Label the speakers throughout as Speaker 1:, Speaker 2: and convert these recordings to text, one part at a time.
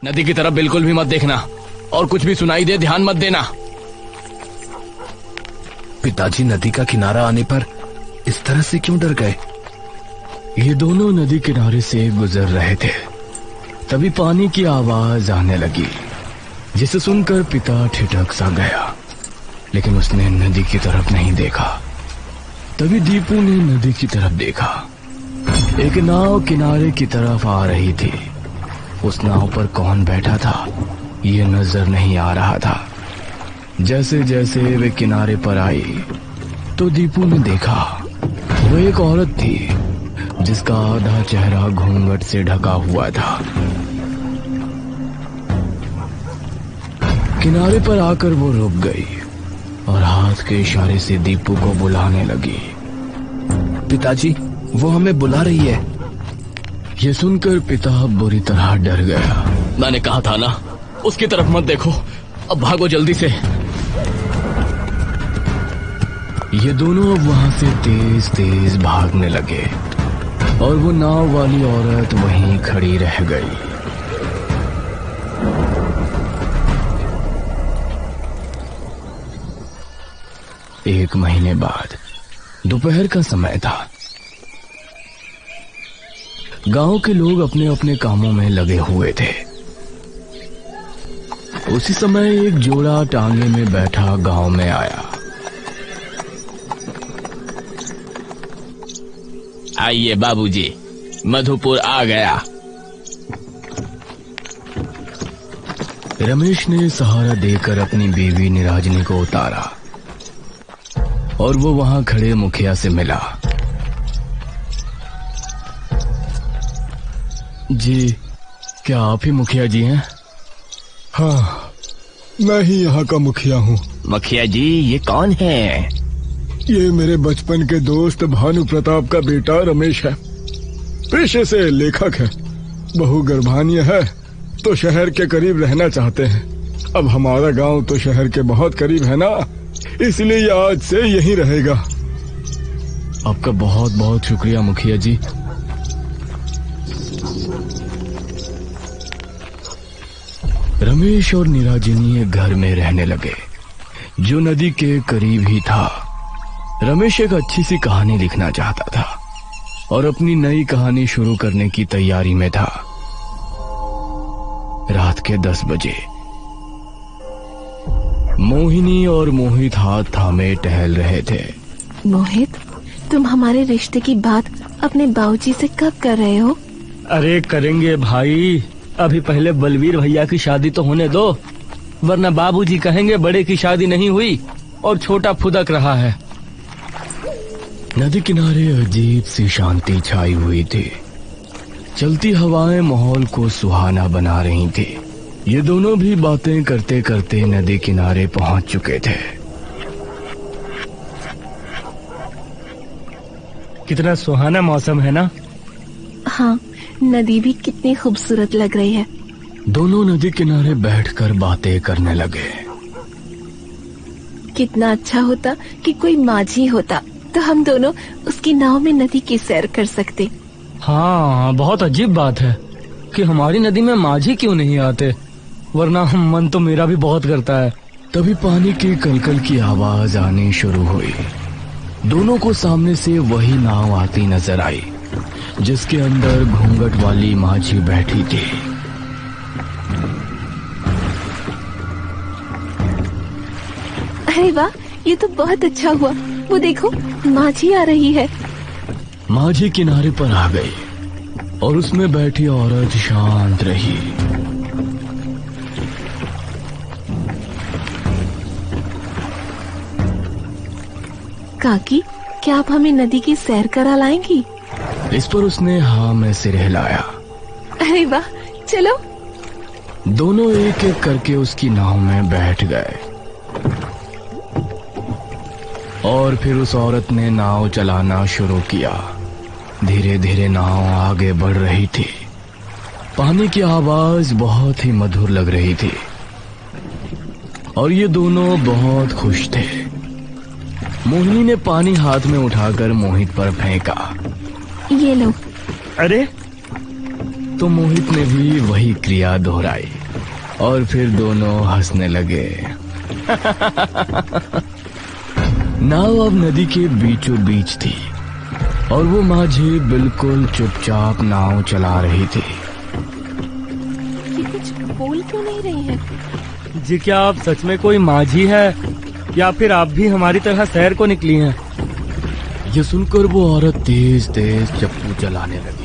Speaker 1: नदी की तरफ बिल्कुल भी मत देखना और कुछ भी सुनाई दे ध्यान मत देना।
Speaker 2: पिताजी नदी का किनारा आने पर इस तरह से क्यों डर गए?
Speaker 1: ये दोनों नदी किनारे से गुजर रहे थे, तभी पानी की आवाज आने लगी, जिसे सुनकर पिता ठिठक सा गया, लेकिन उसने नदी की तरफ नहीं देखा। तभी दीपू ने नदी की तरफ देखा। एक नाव किनारे की तरफ आ रही थी। उस नाव पर कौन बैठा था ये नजर नहीं आ रहा था। जैसे जैसे वे किनारे पर आई तो दीपू ने देखा वो एक औरत थी जिसका आधा चेहरा घूंघट से ढका हुआ था। किनारे पर आकर वो रुक गई और हाथ के इशारे से दीपू को बुलाने लगी।
Speaker 2: पिताजी, वो हमें बुला रही है।
Speaker 1: ये सुनकर पिता बुरी तरह डर गया। मैंने कहा था ना, उसकी तरफ मत देखो, अब भागो जल्दी से। ये दोनों अब वहां से तेज तेज भागने लगे और वो नाव वाली औरत वहीं खड़ी रह गई। एक महीने बाद दोपहर का समय था। गांव के लोग अपने अपने कामों में लगे हुए थे। उसी समय एक जोड़ा टांगे में बैठा गांव में आया। आइए बाबूजी, मधुपुर आ गया। रमेश ने सहारा देकर अपनी बीवी निराजनी को उतारा और वो वहां खड़े मुखिया से मिला। जी, क्या आप ही मुखिया जी हैं?
Speaker 3: हाँ, मैं ही यहाँ का मुखिया हूँ।
Speaker 1: मुखिया जी, ये कौन है?
Speaker 3: ये मेरे बचपन के दोस्त भानु प्रताप का बेटा रमेश है। पेशे से लेखक है। बहू गर्भान्य है तो शहर के करीब रहना चाहते हैं। अब हमारा गांव तो शहर के बहुत करीब है ना, इसलिए ये आज से यहीं रहेगा।
Speaker 1: आपका बहुत बहुत शुक्रिया मुखिया जी। रमेश और निराजनी एक घर में रहने लगे जो नदी के करीब ही था। रमेश एक अच्छी सी कहानी लिखना चाहता था और अपनी नई कहानी शुरू करने की तैयारी में था। रात के 10 बजे मोहिनी और मोहित हाथ थामे टहल रहे थे।
Speaker 4: मोहित, तुम हमारे रिश्ते की बात अपने बाबूजी से कब कर रहे हो?
Speaker 5: अरे करेंगे भाई, अभी पहले बलवीर भैया की शादी तो होने दो, वरना बाबूजी कहेंगे बड़े की शादी नहीं हुई और छोटा फुदक रहा है।
Speaker 1: नदी किनारे अजीब सी शांति छाई हुई थी। चलती हवाएं माहौल को सुहाना बना रही थी। ये दोनों भी बातें करते करते नदी किनारे पहुंच चुके थे।
Speaker 5: कितना सुहाना मौसम है ना?
Speaker 4: हाँ, नदी भी कितनी खूबसूरत लग रही है।
Speaker 1: दोनों नदी किनारे बैठकर बातें करने लगे।
Speaker 4: कितना अच्छा होता कि कोई माझी होता तो हम दोनों उसकी नाव में नदी की सैर कर सकते।
Speaker 5: हाँ, बहुत अजीब बात है कि हमारी नदी में माझी क्यों नहीं आते, वरना मन तो मेरा भी बहुत करता है।
Speaker 1: तभी पानी की कलकल की आवाज आनी शुरू हुई। दोनों को सामने से वही नाव आती नजर आई जिसके अंदर घूंघट वाली माझी बैठी थी।
Speaker 4: अरे वाह, ये तो बहुत अच्छा हुआ। वो देखो, माझी आ रही है।
Speaker 1: माझी किनारे पर आ गई और उसमें बैठी औरत शांत रही।
Speaker 4: काकी, क्या आप हमें नदी की सैर करा लाएंगी?
Speaker 1: इस पर उसने हाँ में सिर हिलाया।
Speaker 4: अरे वाह, चलो।
Speaker 1: दोनों एक एक करके उसकी नाव में बैठ गए और फिर उस औरत ने नाव चलाना शुरू किया। धीरे धीरे नाव आगे बढ़ रही थी। पानी की आवाज बहुत ही मधुर लग रही थी और ये दोनों बहुत खुश थे। मोहिनी ने पानी हाथ में उठाकर मोहित पर फेंका।
Speaker 4: ये लो।
Speaker 5: अरे
Speaker 1: तो मोहित ने भी वही क्रिया दोहराई और फिर दोनों हंसने लगे। नाव अब नदी के बीचों बीच थी और वो माझी बिल्कुल चुपचाप नाव चला रही थी।
Speaker 4: ये कुछ बोल क्यों नहीं रही है?
Speaker 5: जी क्या आप सच में कोई माझी है या फिर आप भी हमारी तरह शहर को निकली हैं?
Speaker 1: ये सुनकर वो औरत तेज तेज चप्पू चलाने लगी।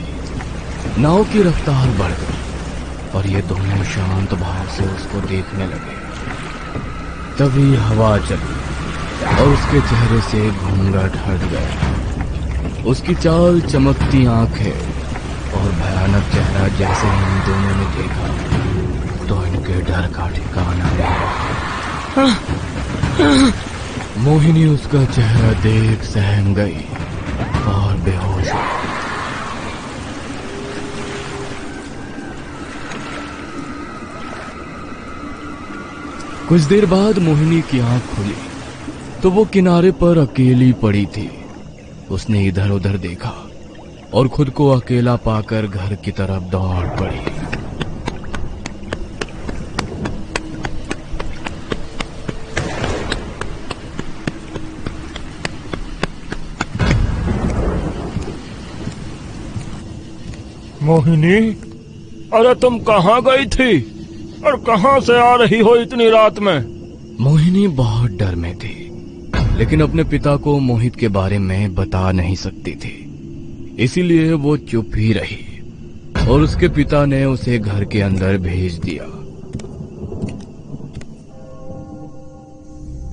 Speaker 1: नाव की रफ्तार बढ़ गई और ये दोनों शांत भाव से उसको देखने लगे। तभी हवा चली और उसके चेहरे से घूंघट हट गया। उसकी चाल, चमकती आंखें और भयानक चेहरा जैसे ही इन दोनों ने देखा तो इनके डर का ठिकाना नहीं। मोहिनी उसका चेहरा देख सहम गई और बेहोश हो गई। कुछ देर बाद मोहिनी की आंख खुली तो वो किनारे पर अकेली पड़ी थी। उसने इधर उधर देखा और खुद को अकेला पाकर घर की तरफ दौड़ पड़ी।
Speaker 5: मोहिनी, अरे तुम कहाँ गई थी और कहाँ से आ रही हो इतनी रात में?
Speaker 1: मोहिनी बहुत डर में थी लेकिन अपने पिता को मोहित के बारे में बता नहीं सकती थी, इसीलिए वो चुप ही रही और उसके पिता ने उसे घर के अंदर भेज दिया।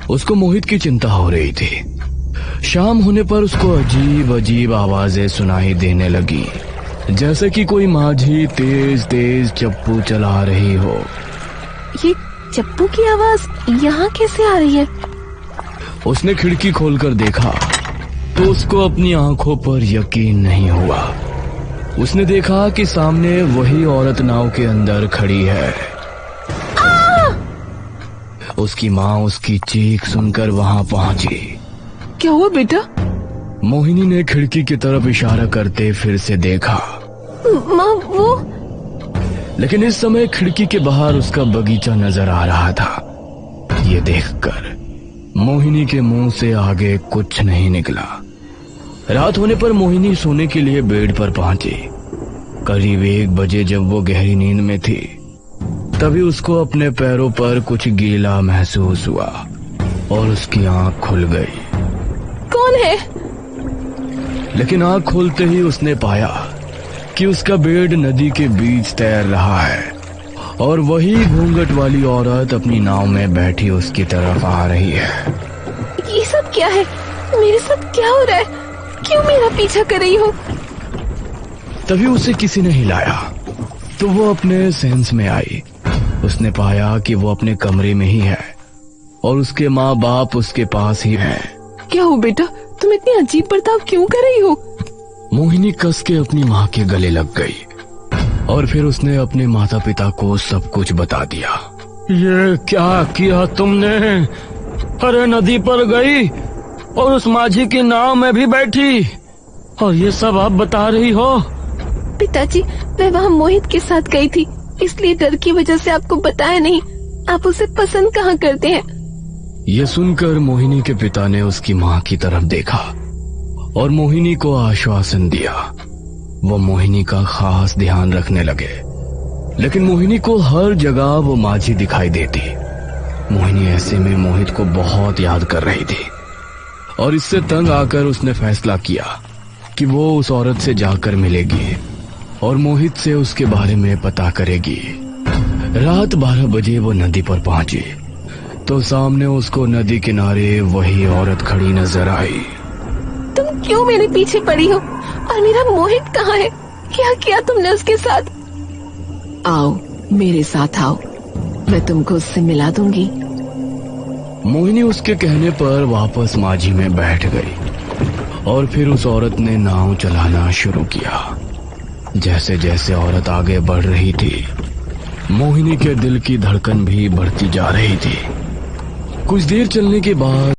Speaker 1: उसको मोहित की चिंता हो रही थी। शाम होने पर उसको अजीब अजीब आवाजें सुनाई देने लगी, जैसे कि कोई माझी तेज तेज चप्पू चला रही हो।
Speaker 4: ये चप्पू की आवाज यहाँ कैसे आ रही है?
Speaker 1: उसने खिड़की खोलकर देखा तो उसको अपनी आंखों पर यकीन नहीं हुआ। उसने देखा कि सामने वही औरत नाव के अंदर खड़ी है। उसकी माँ उसकी चीख सुनकर वहां पहुंची।
Speaker 4: क्या हुआ बेटा?
Speaker 1: मोहिनी ने खिड़की की तरफ इशारा करते फिर से देखा।
Speaker 4: माँ वो?
Speaker 1: लेकिन इस समय खिड़की के बाहर उसका बगीचा नजर आ रहा था। ये देखकर मोहिनी के मुंह से आगे कुछ नहीं निकला। रात होने पर मोहिनी सोने के लिए बेड पर पहुंची। करीब 1 बजे जब वो गहरी नींद में थी तभी उसको अपने पैरों पर कुछ गीला महसूस हुआ और उसकी आंख खुल गई।
Speaker 4: कौन है?
Speaker 1: लेकिन आंख खोलते ही उसने पाया कि उसका बेड नदी के बीच तैर रहा है और वही घूंघट वाली औरत अपनी नाव में बैठी उसकी तरफ आ रही है।
Speaker 4: ये सब क्या है? मेरे साथ क्या हो रहा है? क्यों मेरा पीछा कर रही हो?
Speaker 1: तभी उसे किसी ने हिलाया तो वो अपने सेंस में आई। उसने पाया कि वो अपने कमरे में ही है और उसके माँ बाप उसके पास ही हैं।
Speaker 4: क्या हो बेटा, तुम इतनी अजीब बर्ताव क्यों कर रही हो?
Speaker 1: मोहिनी कस के अपनी माँ के गले लग गई और फिर उसने अपने माता पिता को सब कुछ बता दिया।
Speaker 5: ये क्या किया तुमने? अरे नदी पर गई और उस माझी की नाव में भी बैठी और ये सब आप बता रही हो?
Speaker 4: पिताजी, मैं वहाँ मोहित के साथ गई थी, इसलिए डर की वजह से आपको बताया नहीं। आप उसे पसंद कहाँ करते हैं?
Speaker 1: ये सुनकर मोहिनी के पिता ने उसकी माँ की तरफ देखा और मोहिनी को आश्वासन दिया। वो मोहिनी का खास ध्यान रखने लगे, लेकिन मोहिनी को हर जगह वो माझी दिखाई देती। मोहिनी ऐसे में मोहित को बहुत याद कर रही थी और इससे तंग आकर उसने फैसला किया कि वो उस औरत से जाकर मिलेगी और मोहित से उसके बारे में पता करेगी। रात 12 बजे वो नदी पर पहुंची तो सामने उसको नदी किनारे वही औरत खड़ी नजर आई।
Speaker 4: तुम क्यों मेरे पीछे पड़ी हो? और मेरा मोहित कहाँ है? क्या किया तुमने उसके साथ? आओ मेरे साथ आओ, मैं तुमको उससे मिला दूंगी।
Speaker 1: मोहिनी उसके कहने पर वापस माझी में बैठ गई और फिर उस औरत ने नाव चलाना शुरू किया। जैसे जैसे औरत आगे बढ़ रही थी मोहिनी के दिल की धड़कन भी बढ़ती जा रही थी। कुछ देर चलने के बाद